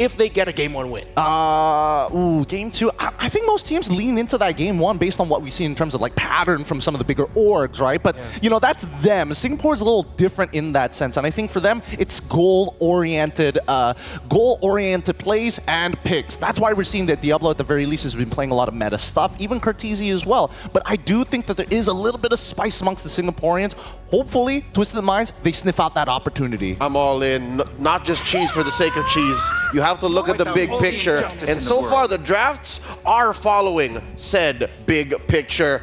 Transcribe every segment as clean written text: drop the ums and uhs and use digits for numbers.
if they get a Game 1 win? Game 2. I think most teams lean into that Game 1 based on what we see in terms of like pattern from some of the bigger orgs, right? But you know, that's them. Singapore is a little different in that sense, and I think for them it's goal-oriented plays and picks. That's why we're seeing that Diablo at the very least has been playing a lot of meta stuff, even Cartesi as well. But I do think that there is a little bit of spice amongst the Singaporeans. Hopefully, Twisted Minds, they sniff out that opportunity. I'm all in. Not just cheese for the sake of cheese. You have to look at the big picture. And so far, the drafts are following said big picture.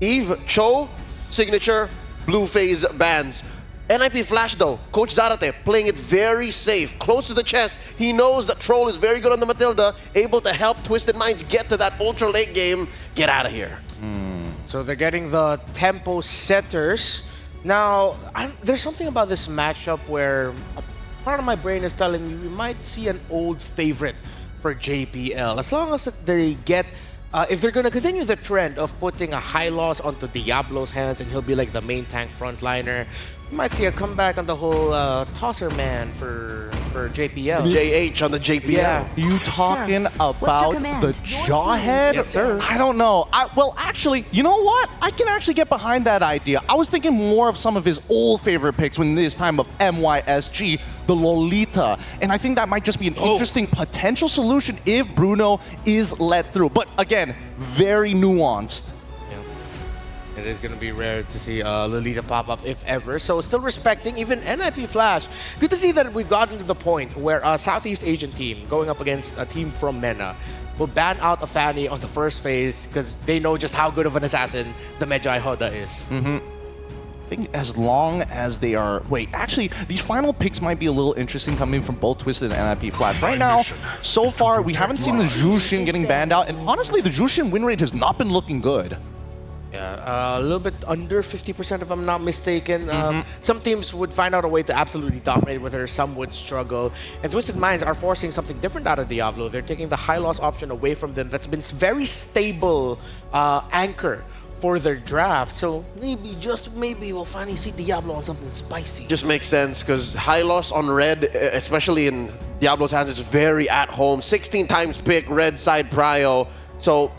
Eve, Cho, Signature, Blue Phase bans. NIP Flash though, Coach Zarate playing it very safe, close to the chest. He knows that Troll is very good on the Matilda, able to help Twisted Minds get to that ultra late game. Get out of here. So they're getting the tempo setters. Now, there's something about this matchup where a part of my brain is telling me we might see an old favorite for JPL. As long as they get, if they're going to continue the trend of putting a high loss onto Diablo's hands and he'll be like the main tank frontliner, you might see a comeback on the whole tosser man for JPL. JH on the JPL. Yeah. You talking about the Jawhead? Yes, sir. I don't know. Well, actually, you know what? I can actually get behind that idea. I was thinking more of some of his old favorite picks when this time of MYSG, the Lolita. And I think that might just be an interesting potential solution if Bruno is let through. But again, very nuanced. It is going to be rare to see Lolita pop up, if ever. So still respecting even NIP Flash. Good to see that we've gotten to the point where a Southeast Asian team going up against a team from MENA will ban out a Fanny on the first phase because they know just how good of an assassin the Medjay Hoda is. I think as long as they are... Wait, actually, these final picks might be a little interesting coming from both Twisted and NIP Flash. Right now, so far, we haven't seen the Jushin getting banned out. And honestly, the Jushin win rate has not been looking good. Yeah, a little bit under 50% if I'm not mistaken. Some teams would find out a way to absolutely dominate with her, some would struggle. And Twisted Minds are forcing something different out of Diablo. They're taking the high loss option away from them. That's been very stable anchor for their draft. So maybe, just maybe, we'll finally see Diablo on something spicy. Just makes sense because high loss on red, especially in Diablo's hands, is very at home. 16 times pick, red side prio. So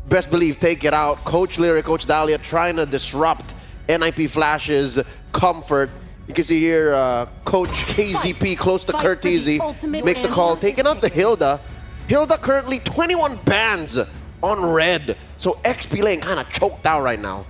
best believe, take it out. Coach Lyric, Coach Dahlia trying to disrupt NIP Flash's comfort. You can see here Coach KZP close to Curteasy makes the call, taking out the Hilda. Hilda currently 21 bans on red. So XP lane kind of choked out right now.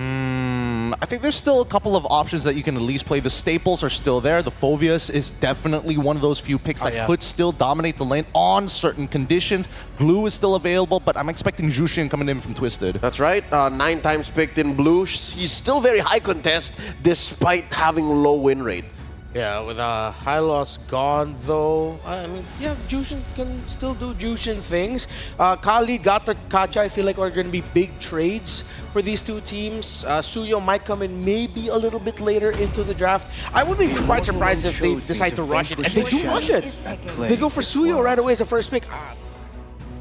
I think there's still a couple of options that you can at least play. The staples are still there. The Phoveus is definitely one of those few picks that could still dominate the lane on certain conditions. Blue is still available, but I'm expecting Jushin coming in from Twisted. That's right. 9 times picked in blue. He's still very high contest despite having low win rate. Yeah, with high loss gone though, I mean, yeah, Jushin can still do Jushin things. Kali got the Kacha. I feel like are going to be big trades for these two teams. Suyo might come in maybe a little bit later into the draft. I would be quite surprised if they decide to rush it. And they do rush it. They go for Suyo right away as a first pick.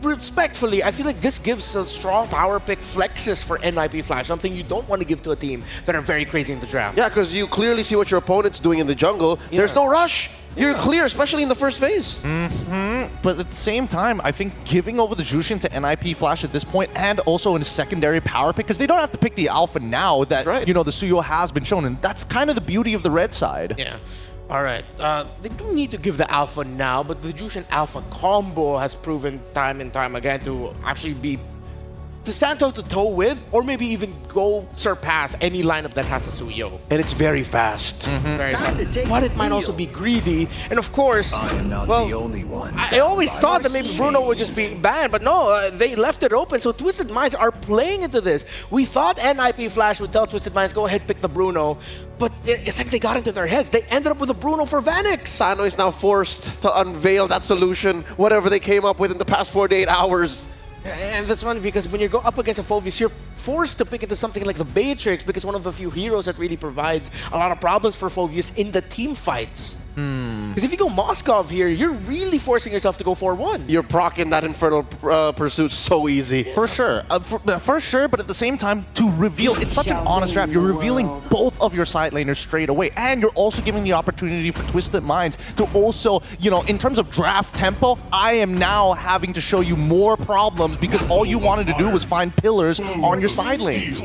Respectfully, I feel like this gives a strong power pick flexes for NIP Flash, something you don't want to give to a team that are very crazy in the draft. Yeah, because you clearly see what your opponent's doing in the jungle. There's no rush. You're clear, especially in the first phase. But at the same time, I think giving over the Jushin to NIP Flash at this point, and also in a secondary power pick, because they don't have to pick the alpha now that, you know, the Suyo has been shown, and that's kind of the beauty of the red side. Yeah. All right, they don't need to give the alpha now, but the Jushin alpha combo has proven time and time again to actually be to stand toe-to-toe with, or maybe even go surpass any lineup that has a Suyo. And it's very fast. Very fast. But it might also be greedy. And of course, I am not the only one. I always thought that maybe Bruno would just be banned, but no, they left it open. So Twisted Minds are playing into this. We thought NIP Flash would tell Twisted Minds, go ahead, pick the Bruno. But it's like they got into their heads. They ended up with a Bruno for Vanix. Sano is now forced to unveil that solution, whatever they came up with in the past 48 hours. And that's funny because when you go up against a Phoveus, you're forced to pick into something like the Matrix because one of the few heroes that really provides a lot of problems for Phoveus in the team fights. Because if you go Moskov here, you're really forcing yourself to go 4-1. You're proccing that Infernal Pursuit so easy. For sure. For sure, but at the same time, to reveal, it's such an honest draft. You're revealing both of your side laners straight away. And you're also giving the opportunity for Twisted Minds to also, you know, in terms of draft tempo, I am now having to show you more problems because all you wanted to do was find pillars on your side lanes.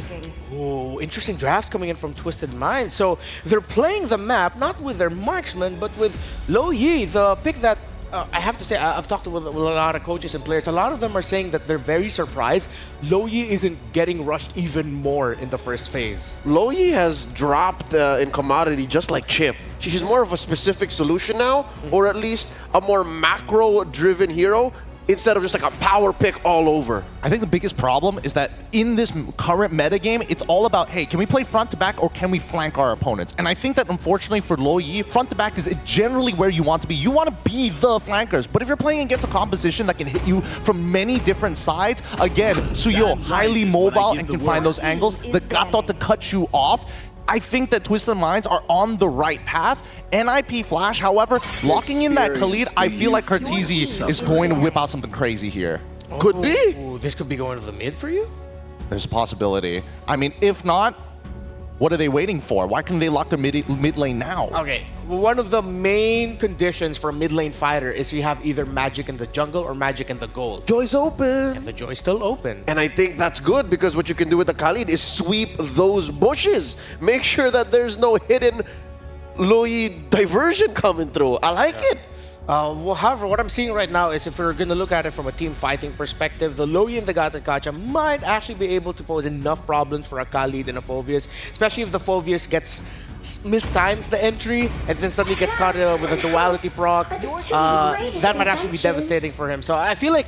Oh, interesting drafts coming in from Twisted Minds. So they're playing the map, not with their marksman, but with Lo Yi, the pick that I have to say, I've talked with a lot of coaches and players. A lot of them are saying that they're very surprised Lo Yi isn't getting rushed even more in the first phase. Lo Yi has dropped in commodity just like Chip. She's more of a specific solution now, or at least a more macro-driven hero, instead of just like a power pick all over. I think the biggest problem is that in this current metagame, it's all about, hey, can we play front to back or can we flank our opponents? And I think that unfortunately for Lo Yi, front to back is generally where you want to be. You want to be the flankers, but if you're playing against a composition that can hit you from many different sides, again, Suyo, highly mobile and can find those angles, the Gato to cut you off. I think that Twisted Minds are on the right path. NIP Flash, however, locking in that Khalid, I feel like Cortese is going to whip out something crazy here. Could be. Ooh, this could be going to the mid for you? There's a possibility. I mean, if not, what are they waiting for? Why can't they lock their mid lane now? Okay, one of the main conditions for a mid lane fighter is you have either magic in the jungle or magic in the gold. Joy's open. And the Joy's still open. And I think that's good because what you can do with the Khalid is sweep those bushes. Make sure that there's no hidden Lo Yi diversion coming through. I like it. Well, however, what I'm seeing right now is if we're going to look at it from a team fighting perspective, the Lo Yi and the Gata Kacha might actually be able to pose enough problems for a Khalid and a Phoveus, especially if the Phoveus gets mistimes the entry and then suddenly gets caught with a duality proc. That might actually be devastating for him. So I feel like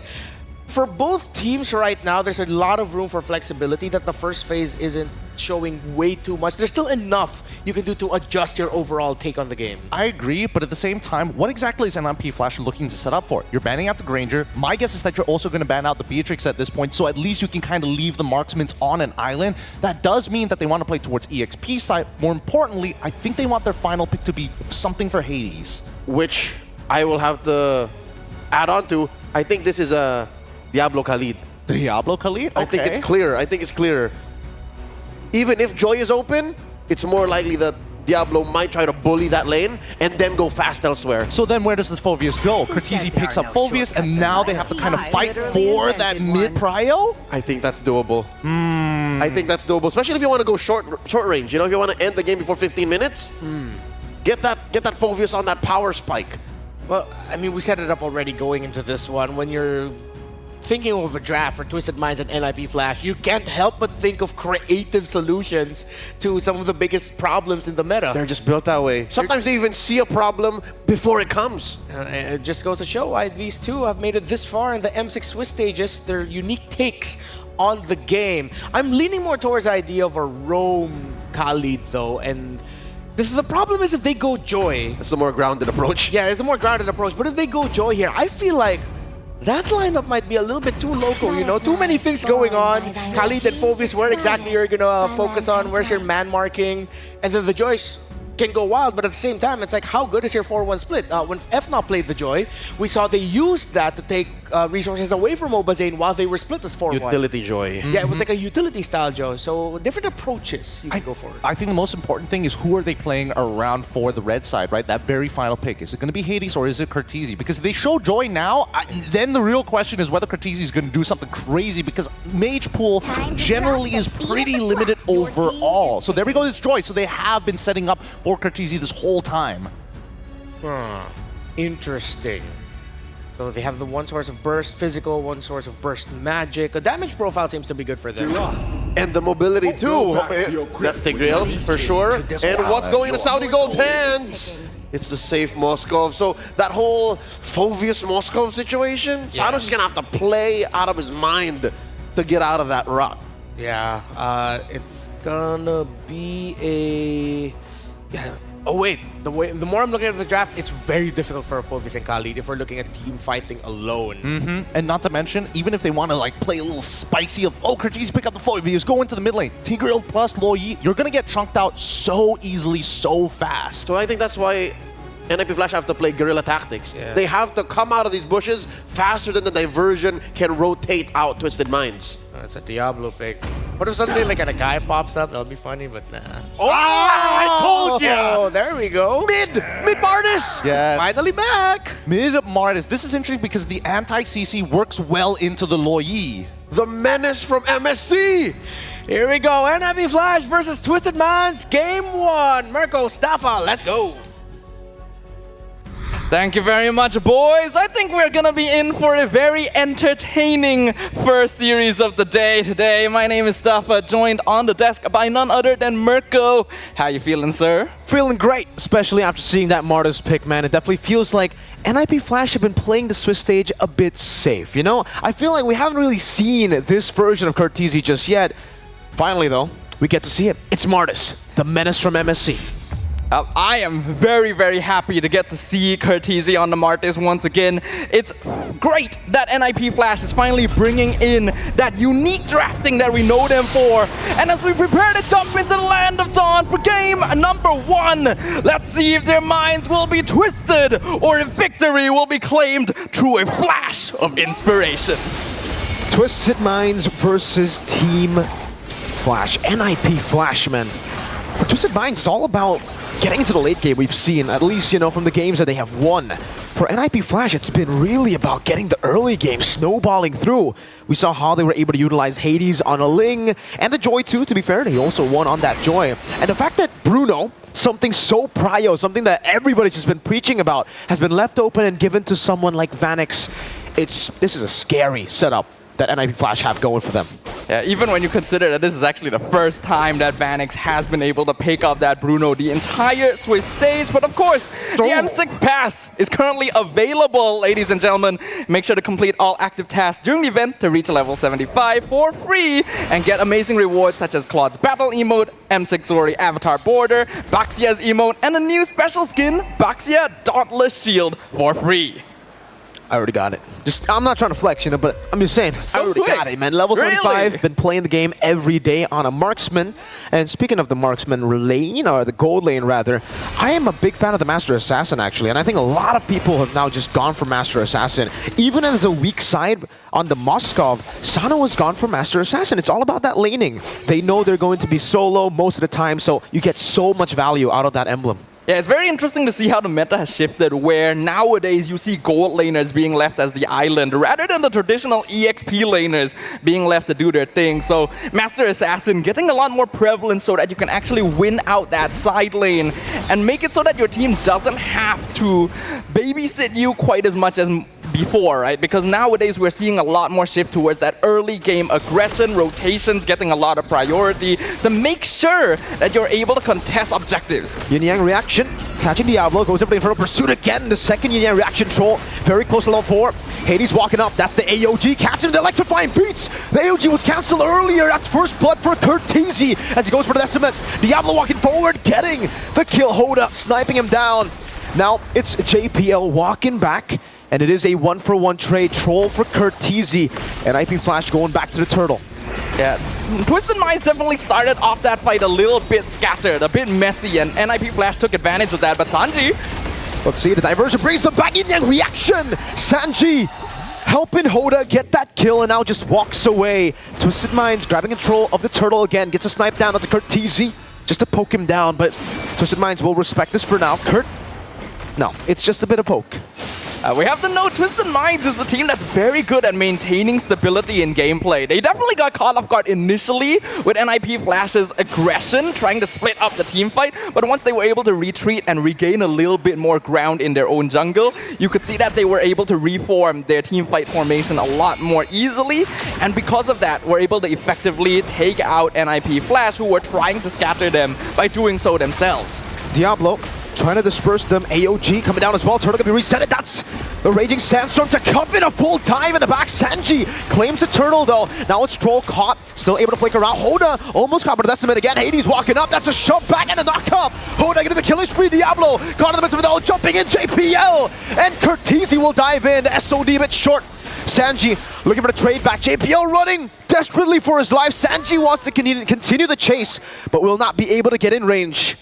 for both teams right now, there's a lot of room for flexibility that the first phase isn't showing way too much. There's still enough you can do to adjust your overall take on the game. I agree, but at the same time, what exactly is NMP Flash looking to set up for? You're banning out the Granger. My guess is that you're also going to ban out the Beatrix at this point, so at least you can kind of leave the marksmans on an island. That does mean that they want to play towards EXP side. More importantly, I think they want their final pick to be something for Hades. Which I will have to add on to. I think this is a Diablo Khalid. Diablo Khalid? Okay. I think it's clear. I think it's clear. Even if Joy is open, it's more likely that Diablo might try to bully that lane and then go fast elsewhere. So then where does this Phoveus go? Cortese picks up Phoveus and now they have to kind of fight for that mid-prio? I think that's doable. I think that's doable, especially if you want to go short range. You know, if you want to end the game before 15 minutes, get that Phoveus on that power spike. Well, I mean, we set it up already going into this one. When you're thinking of a draft for Twisted Minds and NIP Flash, you can't help but think of creative solutions to some of the biggest problems in the meta. They're just built that way. Sometimes they even see a problem before it comes. It just goes to show why these two have made it this far in the M6 Swiss stages. Their unique takes on the game. I'm leaning more towards the idea of a roam Khalid though, and the problem is if they go Joy. It's the more grounded approach. Yeah, it's a more grounded approach. But if they go Joy here, I feel like that lineup might be a little bit too local, you know? Too many things going on. Khalid and Phoveus, where exactly you're gonna focus on? Where's your man marking? And then the Joyce can go wild, but at the same time, it's like, how good is your 4-1 split? When FNOP played the Joy, we saw they used that to take resources away from Obazane while they were split as 4-1. Utility Joy. Yeah, it was like a utility style Joy. So different approaches you can go for. I think the most important thing is who are they playing around for the red side, right? That very final pick. Is it going to be Hades or is it Cortese? Because if they show Joy now, then the real question is whether Cortese is going to do something crazy because Mage Pool generally is pretty limited overall. So there we go, it's Joy. So they have been setting up for Cortese this whole time. Interesting. So they have the one source of burst physical, one source of burst magic. A damage profile seems to be good for them. And the mobility too. That's Tigreal for sure. And what's going into Saudi Gold's hands? It's the safe Moskov. So that whole Phoveus Moskov situation, Sano's just gonna have to play out of his mind to get out of that rut. Yeah, it's gonna be a... Yeah, Oh wait, the more I'm looking at the draft, it's very difficult for Fulvis and Khalid if we're looking at team fighting alone. And not to mention, even if they want to like play a little spicy of, oh, Curtis pick up the 4Vs, go into the mid lane, Tigreal plus Loyi, you're going to get chunked out so easily, so fast. So I think that's why NIP Flash have to play guerrilla tactics. Yeah. They have to come out of these bushes faster than the diversion can rotate out Twisted Minds. It's a Diablo pick. What if suddenly like a guy pops up? That'll be funny, but nah. Oh, I told Oh, you! there we go. Mid Martis! Yes. Finally back. Mid Martis. This is interesting because the anti-CC works well into the Loyi. The menace from MSC! Here we go. NIP Flash versus Twisted Minds. Game 1. Mirko, Staffa, let's go. Thank you very much, boys. I think we're gonna be in for a very entertaining first series of the day today. My name is Staffa, joined on the desk by none other than Mirko. How you feeling, sir? Feeling great, especially after seeing that Martis pick, man. It definitely feels like NIP Flash have been playing the Swiss stage a bit safe, you know? I feel like we haven't really seen this version of Curtizi just yet. Finally, though, we get to see it. It's Martis, the menace from MSC. I am very, very happy to get to see Curtizi on the Martis once again. It's great that NIP Flash is finally bringing in that unique drafting that we know them for. And as we prepare to jump into the Land of Dawn for game number 1, let's see if their minds will be twisted or if victory will be claimed through a flash of inspiration. Twisted Minds versus Team Flash. NIP Flash, man. For Twisted Minds, it's all about getting into the late game. We've seen, at least, you know, from the games that they have won. For NIP Flash, it's been really about getting the early game, snowballing through. We saw how they were able to utilize Hades on a Ling, and the Joy too, to be fair. He also won on that Joy. And the fact that Bruno, something so prio, something that everybody's just been preaching about, has been left open and given to someone like Vanix, this is a scary setup that NIP Flash have going for them. Yeah, even when you consider that this is actually the first time that Vanix has been able to pick up that Bruno the entire Swiss stage. But of course, the M6 pass is currently available, ladies and gentlemen. Make sure to complete all active tasks during the event to reach level 75 for free and get amazing rewards such as Claude's battle emote, M6 Zori avatar border, Baxia's emote, and a new special skin, Baxia Dauntless Shield, for free. I already got it. I'm not trying to flex, you know, but I'm just saying, I already quick. got it, man. Level 75, Really? been playing the game every day on a marksman. And speaking of the marksman lane, you know, or the gold lane rather, I am a big fan of the Master Assassin, actually. And I think a lot of people have now just gone for Master Assassin. Even as a weak side on the Moskov, Sano has gone for Master Assassin. It's all about that laning. They know they're going to be solo most of the time, so you get so much value out of that emblem. Yeah, it's very interesting to see how the meta has shifted, where nowadays you see gold laners being left as the island rather than the traditional EXP laners being left to do their thing. So Master Assassin getting a lot more prevalent so that you can actually win out that side lane and make it so that your team doesn't have to babysit you quite as much as before, right? Because nowadays we're seeing a lot more shift towards that early game aggression, rotations getting a lot of priority to make sure that you're able to contest objectives. Yin Yang reaction, catching Diablo, goes over the Infernal Pursuit again. The second Yin Yang reaction troll, very close to level 4. Hades walking up, that's the AOG, catching the electrifying beats. The AOG was cancelled earlier, that's first blood for Curtizi as he goes for the Decimate. Diablo walking forward, getting the kill. Hoda sniping him down. Now it's JPL walking back. And it is a 1-for-1 trade troll for Curtizi. And IP Flash going back to the turtle. Yeah, Twisted Minds definitely started off that fight a little bit scattered, a bit messy, and NIP Flash took advantage of that. But Sanji, let's see, the diversion brings them back in. Yang reaction! Sanji helping Hoda get that kill and now just walks away. Twisted Minds grabbing control of the turtle again, gets a snipe down onto Curtizi just to poke him down. But Twisted Minds will respect this for now. No, it's just a bit of poke. we have to know Twisted Minds is a team that's very good at maintaining stability in gameplay. They definitely got caught off guard initially with NIP Flash's aggression, trying to split up the team fight, but once they were able to retreat and regain a little bit more ground in their own jungle, you could see that they were able to reform their team fight formation a lot more easily, and because of that, were able to effectively take out NIP Flash, who were trying to scatter them by doing so themselves. Diablo trying to disperse them. AOG coming down as well. Turtle gonna be resetted. That's the Raging Sandstorm to cuff it a full dive in the back. Sanji claims the Turtle though. Now it's Troll caught, still able to flick around. Hoda almost caught, but that's him again. Hades walking up. That's a shove back and a knock up. Hoda getting the killing spree. Diablo caught in the midst of it all, jumping in. JPL and Curtizi will dive in. SOD a bit short. Sanji looking for the trade back. JPL running desperately for his life. Sanji wants to continue the chase, but will not be able to get in range.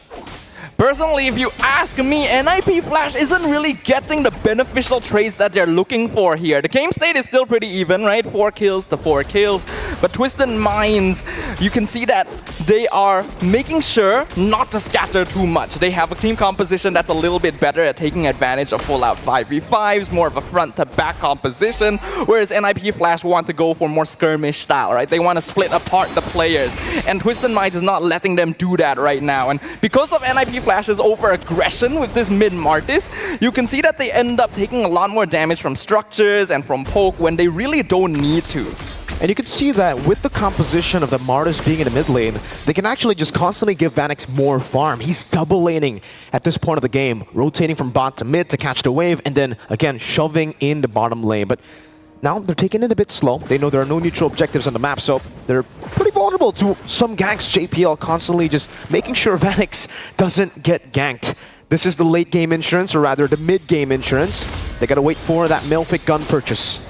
Personally, if you ask me, NIP Flash isn't really getting the beneficial trades that they're looking for here. The game state is still pretty even, right? 4 kills to 4 kills. But Twisted Minds, you can see that they are making sure not to scatter too much. They have a team composition that's a little bit better at taking advantage of full-out 5v5s, more of a front-to-back composition, whereas NIP Flash want to go for more skirmish style, right? They want to split apart the players, and Twisted Minds is not letting them do that right now. And because of NIP Flash's over-aggression with this mid-Martis, you can see that they end up taking a lot more damage from structures and from poke when they really don't need to. And you can see that with the composition of the Martis being in the mid lane, they can actually just constantly give Vanix more farm. He's double laning at this point of the game, rotating from bot to mid to catch the wave, and then again shoving in the bottom lane. But now they're taking it a bit slow. They know there are no neutral objectives on the map, so they're pretty vulnerable to some ganks. JPL constantly just making sure Vanix doesn't get ganked. This is the late game insurance, or rather the mid game insurance. They gotta wait for that Melfic gun purchase.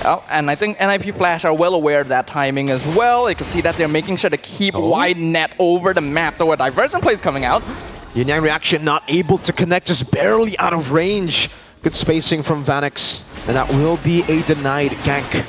Oh, and I think NIP Flash are well aware of that timing as well. You can see that they're making sure to keep wide net over the map, though a diversion play is coming out. Yin Yang reaction not able to connect, just barely out of range. Good spacing from Vanix, and that will be a denied gank.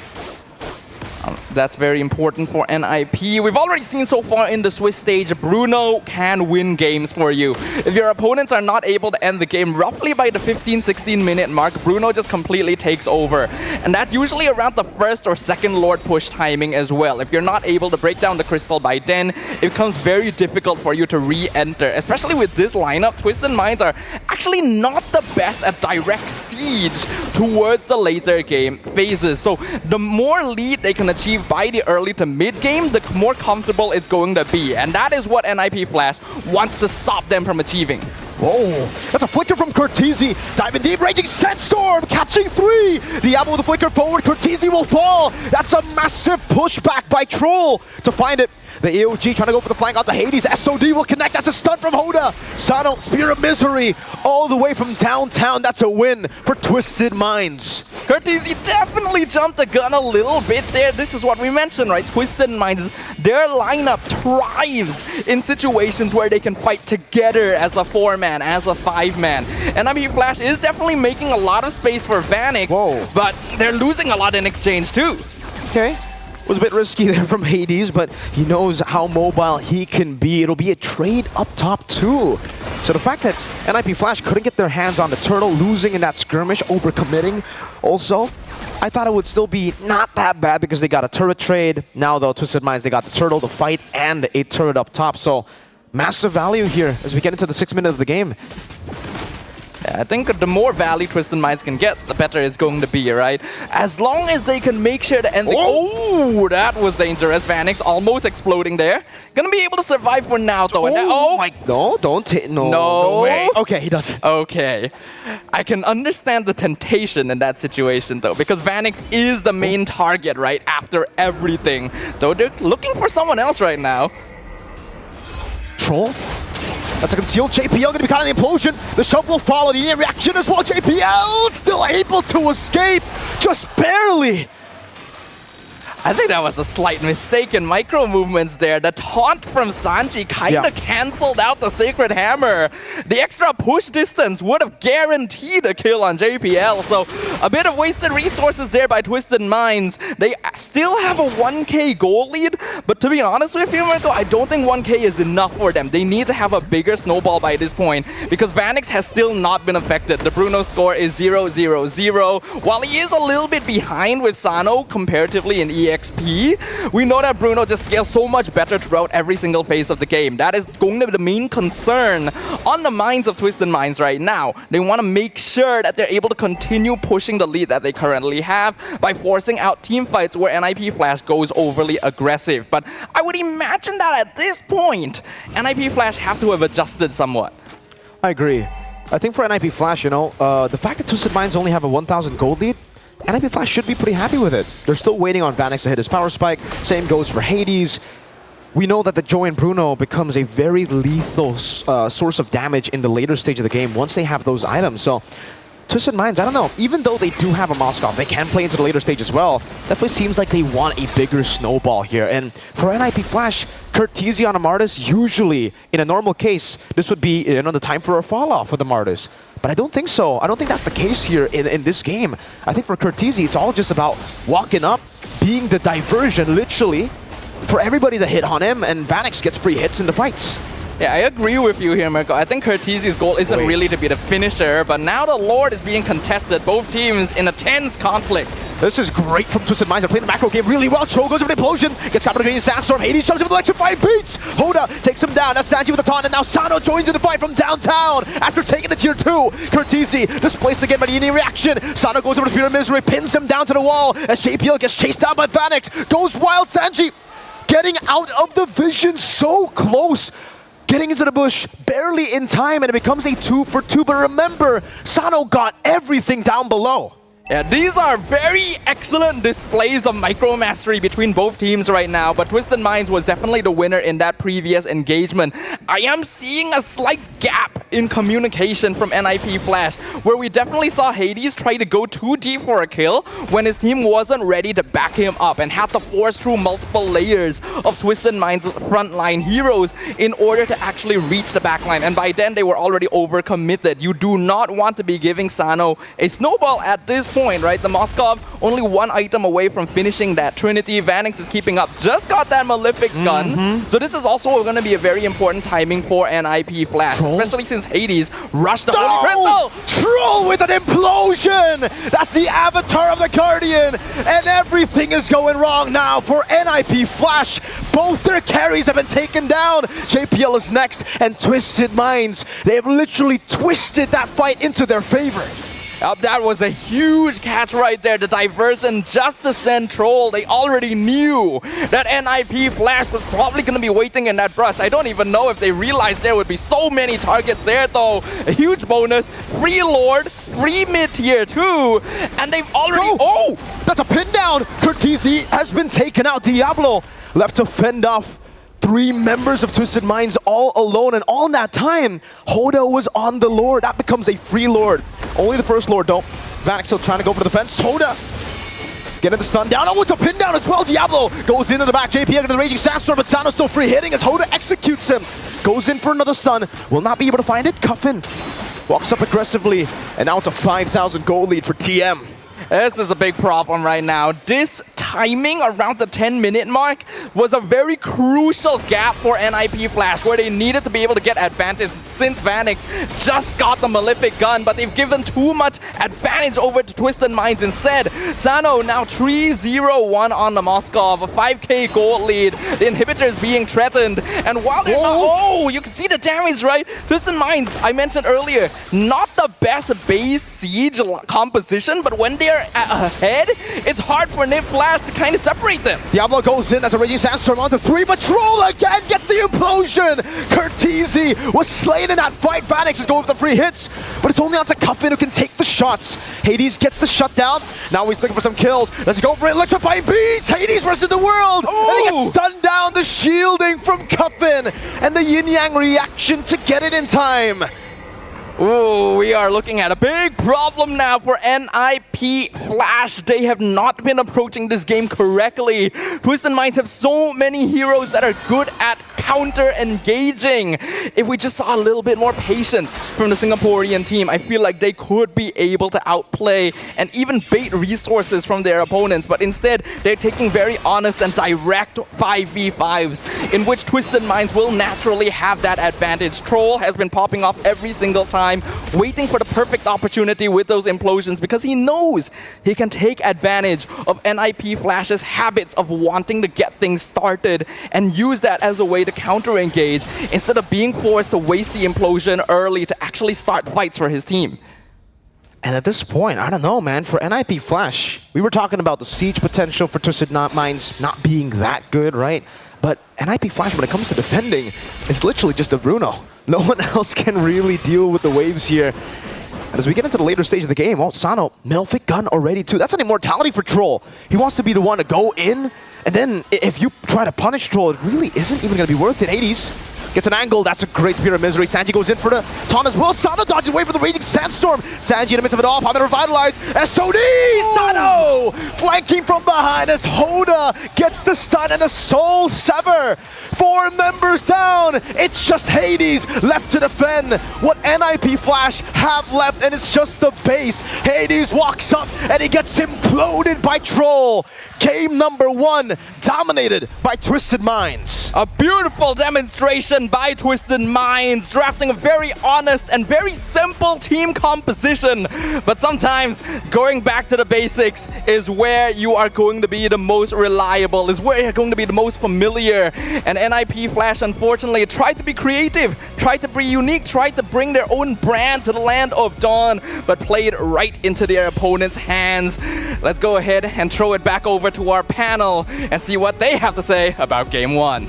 That's very important for NIP. We've already seen so far in the Swiss stage, Bruno can win games for you. If your opponents are not able to end the game roughly by the 15-16 minute mark, Bruno just completely takes over. And that's usually around the first or second Lord push timing as well. If you're not able to break down the crystal by then, it becomes very difficult for you to re-enter. Especially with this lineup, Twisted Minds are actually not the best at direct siege towards the later game phases. So the more lead they can achieve by the early to mid game, the more comfortable it's going to be. And that is what NIP Flash wants to stop them from achieving. Whoa, that's a flicker from Curtizi. Diving deep, Raging Sandstorm, catching 3. Diablo with a flicker forward, Curtizi will fall. That's a massive pushback by Troll to find it. The AOG trying to go for the flank out to Hades. The SOD will connect. That's a stun from Hoda. Sano, Spear of Misery, all the way from downtown. That's a win for Twisted Minds. Curtizi definitely jumped the gun a little bit there. This is what we mentioned, right? Twisted Minds, their lineup thrives in situations where they can fight together as a 4-man, as a 5-man. And NIP Flash is definitely making a lot of space for Vanix, but they're losing a lot in exchange too. Okay. Was a bit risky there from Hades, but he knows how mobile he can be. It'll be a trade up top too. So the fact that NIP Flash couldn't get their hands on the Turtle, losing in that skirmish, overcommitting also, I thought it would still be not that bad because they got a turret trade. Now though, Twisted Minds, they got the Turtle, the fight, and a turret up top. So massive value here as we get into the 6th minute of the game. I think the more value Twisted Minds can get, the better it's going to be, right? As long as they can make sure to end the... Oh, that was dangerous. Vanix almost exploding there. Gonna be able to survive for now, though. No, don't take... No way. Okay, he doesn't. Okay. I can understand the temptation in that situation, though, because Vanix is the main target, right? After everything. Though they're looking for someone else right now. Troll? That's a concealed. JPL going to be caught in the implosion. The shove will follow. The reaction as well. JPL still able to escape. Just barely. I think that was a slight mistake in micro movements there. The taunt from Sanji kinda cancelled out the Sacred Hammer. The extra push distance would have guaranteed a kill on JPL, so a bit of wasted resources there by Twisted Minds. They still have a 1k goal lead, but to be honest with you, Marco, I don't think 1k is enough for them. They need to have a bigger snowball by this point, because Vanix has still not been affected. The Bruno score is 0-0-0. While he is a little bit behind with Sano comparatively in EXP, we know that Bruno just scales so much better throughout every single phase of the game. That is going to be the main concern on the minds of Twisted Minds right now. They want to make sure that they're able to continue pushing the lead that they currently have by forcing out team fights where NIP Flash goes overly aggressive. But I would imagine that at this point, NIP Flash have to have adjusted somewhat. I agree. I think for NIP Flash, the fact that Twisted Minds only have a 1,000 gold lead, NIP Flash should be pretty happy with it. They're still waiting on Vanix to hit his power spike. Same goes for Hades. We know that the Joy and Bruno becomes a very lethal source of damage in the later stage of the game once they have those items. So Twisted Minds, I don't know, even though they do have a Moskov, they can play into the later stage as well. Definitely seems like they want a bigger snowball here. And for NIP Flash, Curtisi on a Martis, usually, in a normal case, this would be the time for a fall-off for the Martis. But I don't think so. I don't think that's the case here in this game. I think for Curtisi, it's all just about walking up, being the diversion, literally, for everybody to hit on him, and Vanix gets free hits in the fights. Yeah, I agree with you here, Mirko. I think Curtisi's goal isn't really to be the finisher, but now the Lord is being contested. Both teams in a tense conflict. This is great from Twisted Minds. They're playing the macro game really well. Troll goes with an implosion. Gets caught between Sandstorm. Hades jumps with electrifying beats. Hoda takes him down. That's Sanji with the taunt. And now Sano joins in the fight from downtown after taking the tier 2. Curtisi displaced again by the Yini reaction. Sano goes over to Spirit of Misery. Pins him down to the wall as JPL gets chased down by Vanix. Goes wild. Sanji getting out of the vision so close. Getting into the bush, barely in time, and it becomes a 2 for 2. But remember, Sano got everything down below. Yeah, these are very excellent displays of micro mastery between both teams right now, but Twisted Minds was definitely the winner in that previous engagement. I am seeing a slight gap in communication from NIP Flash, where we definitely saw Hades try to go too deep for a kill when his team wasn't ready to back him up and had to force through multiple layers of Twisted Minds' frontline heroes in order to actually reach the backline, and by then they were already overcommitted. You do not want to be giving Sano a snowball at this point. Right? The Moskov only one item away from finishing that Trinity. Vanix is keeping up. Just got that Malefic gun. So this is also going to be a very important timing for NIP Flash, especially since Hades rushed the Holy Crystal. Troll with an implosion! That's the avatar of the Guardian! And everything is going wrong now for NIP Flash. Both their carries have been taken down. JPL is next, and Twisted Minds, they have literally twisted that fight into their favor. That was a huge catch right there. The diversion just to send Troll. They already knew that NIP Flash was probably going to be waiting in that brush. I don't even know if they realized there would be so many targets there, though. A huge bonus. Free Lord, free mid-tier too. And they've already... Oh! That's a pin down! Curtisi has been taken out. Diablo left to fend off 3 members of Twisted Minds all alone, and all in that time, Hoda was on the Lord. That becomes a free Lord. Only the first Lord, though. Vanix still trying to go for the fence. Hoda getting the stun down. Oh, it's a pin down as well. Diablo goes into the back. JP into the Raging Sandstorm, but Sano's still free hitting as Hoda executes him. Goes in for another stun. Will not be able to find it. Cuffin walks up aggressively, and now it's a 5,000 gold lead for TM. This is a big problem right now. This timing around the 10-minute mark was a very crucial gap for NIP Flash, where they needed to be able to get advantage since Vanix just got the Malefic gun, but they've given too much advantage over to Twisted Minds instead. Sano now 3-0-1 on the Moskov, a 5k gold lead. The inhibitor is being threatened, and while they're not, you can see the damage, right? Twisted Minds, I mentioned earlier, not the best base siege composition, but when they're ahead, it's hard for NIP Flash to kind of separate them. Diablo goes in as a Raging Sandstorm onto 3, but Troll again gets the implosion! Curtisi was slain in that fight. Vanix is going for the free hits, but it's only onto Cuffin who can take the shots. Hades gets the shutdown. Now he's looking for some kills. Let's go for it. Electrifying beats! Hades versus the world! And he gets stunned down. The shielding from Cuffin and the yin-yang reaction to get it in time. Ooh, we are looking at a big problem now for NIP Flash. They have not been approaching this game correctly. Twisted Minds have so many heroes that are good at counter-engaging. If we just saw a little bit more patience from the Singaporean team, I feel like they could be able to outplay and even bait resources from their opponents. But instead, they're taking very honest and direct 5v5s, in which Twisted Minds will naturally have that advantage. Troll has been popping off every single time, waiting for the perfect opportunity with those implosions, because he knows he can take advantage of NIP Flash's habits of wanting to get things started and use that as a way to counter-engage instead of being forced to waste the implosion early to actually start fights for his team. And at this point, I don't know, man. For NIP Flash, we were talking about the siege potential for Twisted Minds not being that good, right? But NIP Flash, when it comes to defending, is literally just a Bruno. No one else can really deal with the waves here. And as we get into the later stage of the game, oh, Sano, Melfic gun already too. That's an immortality for Troll. He wants to be the one to go in, and then if you try to punish Troll, it really isn't even going to be worth it. Hades gets an angle. That's a great Spear of Misery. Sanji goes in for the taunt as well. Sano dodges away from the Raging Sandstorm. Sanji in the midst of it all. Power revitalized. SOD! Sano! Flanking from behind as Hoda gets the stun and the Soul Sever. 4 members down. It's just Hades left to defend what NIP Flash have left, and it's just the base. Hades walks up and he gets imploded by Troll. Game number 1 dominated by Twisted Minds. A beautiful demonstration by Twisted Minds, drafting a very honest and very simple team composition. But sometimes going back to the basics is where you are going to be the most reliable, is where you're going to be the most familiar. And NIP Flash, unfortunately, tried to be creative, tried to be unique, tried to bring their own brand to the Land of Dawn, but played right into their opponent's hands. Let's go ahead and throw it back over to our panel and see what they have to say about Game 1.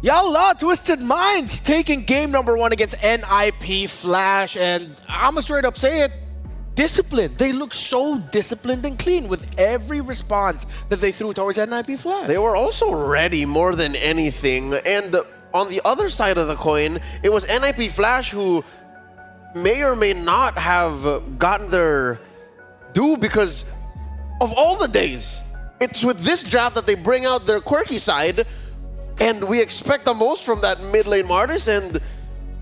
Yalla, Twisted Minds taking game number 1 against NIP Flash, and I'ma straight up say it, disciplined. They look so disciplined and clean with every response that they threw towards NIP Flash. They were also ready more than anything, and on the other side of the coin, it was NIP Flash who may or may not have gotten their due because of all the days. It's with this draft that they bring out their quirky side, and we expect the most from that mid lane Martis, and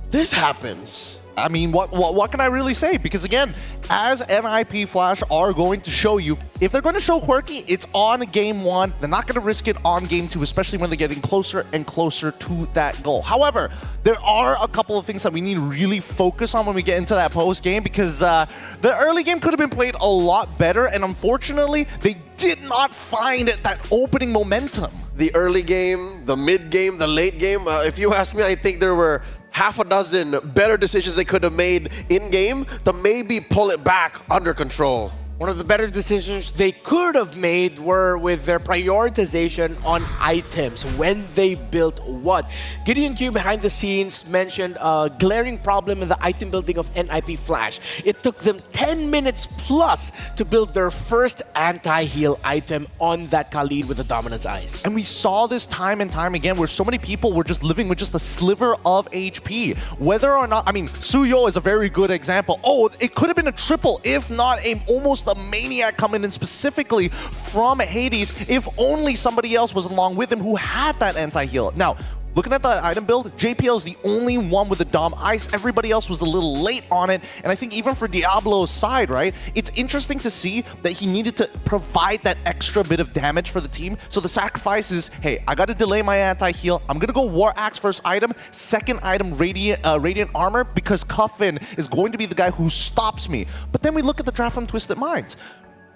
this happens. I mean, what can I really say? Because again, as NIP Flash are going to show you, if they're going to show quirky, it's on game 1. They're not going to risk it on game 2, especially when they're getting closer and closer to that goal. However, there are a couple of things that we need to really focus on when we get into that post game, because the early game could have been played a lot better, and unfortunately, they did not find that opening momentum. The early game, the mid game, the late game, if you ask me, I think there were half a dozen better decisions they could have made in-game to maybe pull it back under control. One of the better decisions they could have made were with their prioritization on items, when they built what. Gideon Q behind the scenes mentioned a glaring problem in the item building of NIP Flash. It took them 10 minutes plus to build their first anti-heal item on that Khalid with the Dominance Ice. And we saw this time and time again where so many people were just living with just a sliver of HP. Whether or not, I mean, Suyo is a very good example. Oh, it could have been a triple, if not almost a maniac coming in specifically from Hades, if only somebody else was along with him who had that anti-heal. Now, looking at the item build, JPL is the only one with the Dom Ice. Everybody else was a little late on it. And I think even for Diablo's side, right, it's interesting to see that he needed to provide that extra bit of damage for the team. So the sacrifice is, hey, I got to delay my anti-heal. I'm going to go War Axe first item, second item Radiant Armor, because Cuffin is going to be the guy who stops me. But then we look at the draft from Twisted Minds.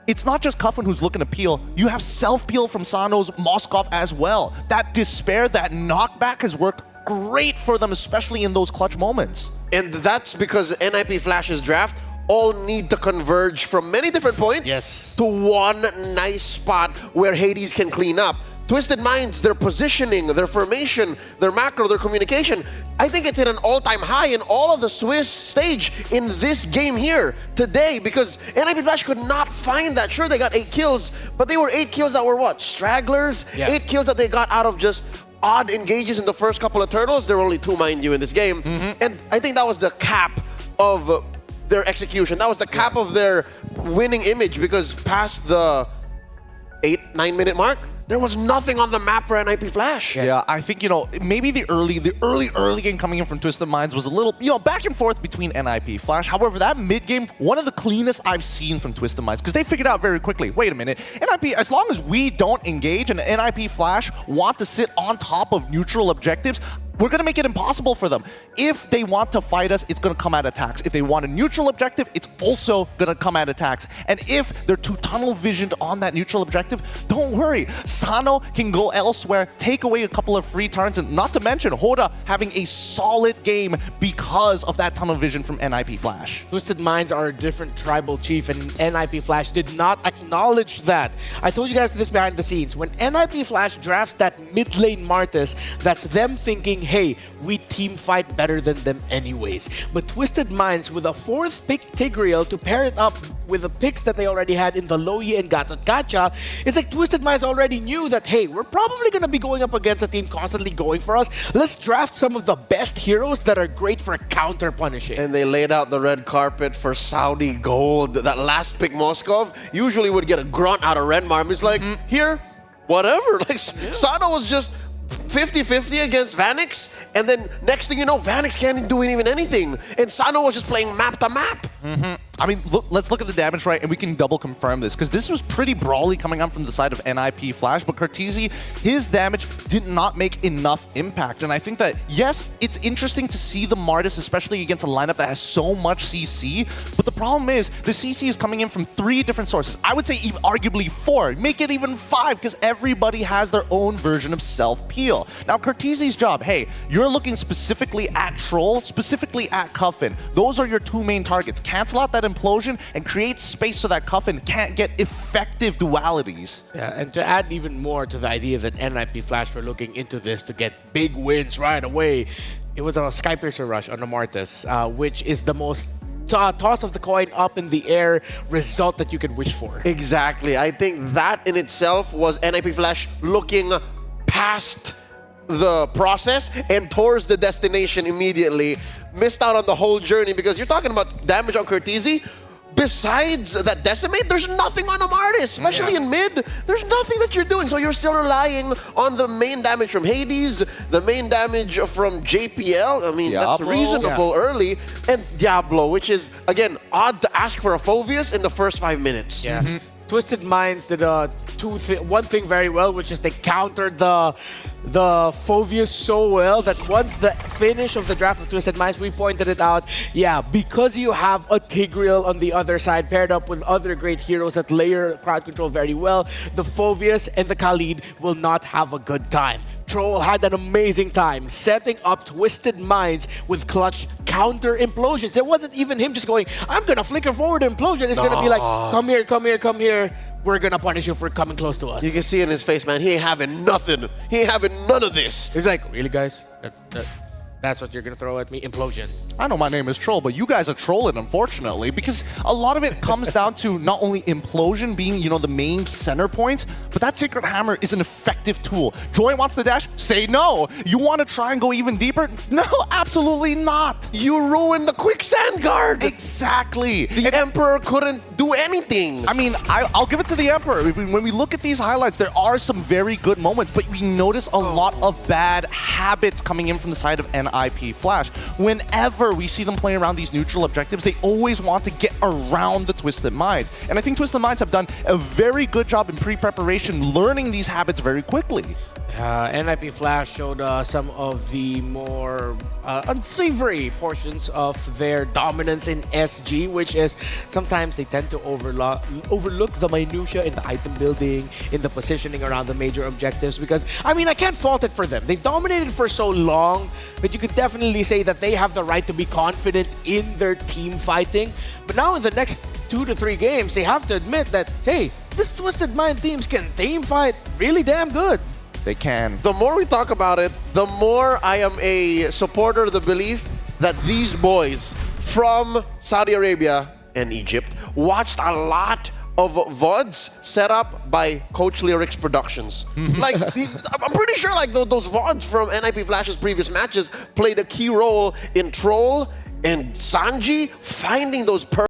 It's not just Cuffin who's looking to peel. You have self-peel from Sano's Moskov as well. That despair, that knockback has worked great for them, especially in those clutch moments. And that's because NIP Flash's draft all need to converge from many different points to one nice spot where Hades can clean up. Twisted Minds, their positioning, their formation, their macro, their communication, I think it's at an all-time high in all of the Swiss stage in this game here today, because NIP Flash could not find that. Sure, they got 8 kills, but they were 8 kills that were what? Stragglers? 8 kills that they got out of just odd engages in the first couple of turtles. There were only 2, mind you, in this game. And I think that was the cap of their execution. That was the cap of their winning image, because past the 8-9 minute mark, there was nothing on the map for NIP Flash. Yeah, I think, you know, maybe the early game coming in from Twisted Minds was a little, you know, back and forth between NIP Flash. However, that mid game, one of the cleanest I've seen from Twisted Minds, because they figured out very quickly, wait a minute, NIP, as long as we don't engage and NIP Flash want to sit on top of neutral objectives, we're going to make it impossible for them. If they want to fight us, it's going to come at attacks. If they want a neutral objective, it's also going to come at attacks. And if they're too tunnel visioned on that neutral objective, don't worry. Sano can go elsewhere, take away a couple of free turns, and not to mention Hoda having a solid game because of that tunnel vision from NIP Flash. Twisted Minds are a different tribal chief, and NIP Flash did not acknowledge that. I told you guys this behind the scenes. When NIP Flash drafts that mid lane Martis, that's them thinking, hey, we team fight better than them anyways. But Twisted Minds with a 4th pick Tigreal to pair it up with the picks that they already had in the Loyi and Gatot Kacha, it's like Twisted Minds already knew that, hey, we're probably going to be going up against a team constantly going for us. Let's draft some of the best heroes that are great for counter punishing. And they laid out the red carpet for Saudi Gold. That last pick, Moskov, usually would get a grunt out of Renmar. It's like, here, whatever. Like, Sano was just 50-50 against Vanix, and then next thing you know, Vanix can't do even anything. And Sano was just playing map to map. I mean, let's look at the damage, right? And we can double confirm this, because this was pretty brawly coming out from the side of NIP Flash, but Cortese, his damage did not make enough impact. And I think that, yes, it's interesting to see the Martis, especially against a lineup that has so much CC, but the problem is, the CC is coming in from 3 different sources. I would say even arguably 4. Make it even 5, because everybody has their own version of self-peel. Now, Cortese's job, hey, you're looking specifically at Troll, specifically at Cuffin. Those are your 2 main targets. Cancel out that implosion and create space so that Cuffin can't get effective dualities. Yeah, and to add even more to the idea that NIP Flash were looking into this to get big wins right away, it was a Skypiercer rush on the Martis, which is the most toss of the coin up in the air result that you could wish for. Exactly. I think that in itself was NIP Flash looking past the process and towards the destination immediately. Missed out on the whole journey, because you're talking about damage on Cortese. Besides that decimate, there's nothing on a Martis, especially in mid. There's nothing that you're doing, so you're still relying on the main damage from Hades, the main damage from JPL. I mean, that's reasonable early. And Diablo, which is, again, odd to ask for a Phoveus in the first 5 minutes. Yeah. Twisted Minds did one thing very well, which is they countered the Phoveus so well that once the finish of the draft of Twisted Minds, we pointed it out, yeah, because you have a Tigreal on the other side paired up with other great heroes that layer crowd control very well, the Phoveus and the Khalid will not have a good time. Troll had an amazing time setting up Twisted Minds with clutch counter implosions. It wasn't even him just going, I'm gonna flicker forward implosion. It's gonna be like, come here, come here, come here. We're gonna punish you for coming close to us. You can see in his face, man, he ain't having nothing. He ain't having none of this. He's like, really, guys? That's what you're gonna throw at me? Implosion. I know my name is Troll, but you guys are trolling, unfortunately, because a lot of it comes down to not only implosion being, the main center point, but that Sacred Hammer is an effective tool. Joy wants to dash? Say no. You want to try and go even deeper? No, absolutely not. You ruined the quicksand guard. Exactly. The Emperor couldn't do anything. I mean, I'll give it to the Emperor. When we look at these highlights, there are some very good moments, but we notice a lot of bad habits coming in from the side of NIP Flash. Whenever we see them playing around these neutral objectives, they always want to get around the Twisted Minds. And I think Twisted Minds have done a very good job in pre-preparation, learning these habits very quickly. NIP Flash showed some of the more unsavory portions of their dominance in SG, which is sometimes they tend to overlook the minutia in the item building, in the positioning around the major objectives, because, I mean, I can't fault it for them. They've dominated for so long that you could definitely say that they have the right to be confident in their team fighting. But now in the next 2 to 3 games, they have to admit that, hey, this Twisted Mind teams can team fight really damn good. They can. The more we talk about it, the more I am a supporter of the belief that these boys from Saudi Arabia and Egypt watched a lot of VODs set up by Coach Lyric's Productions. Like, I'm pretty sure like those VODs from NIP Flash's previous matches played a key role in Troll and Sanji finding those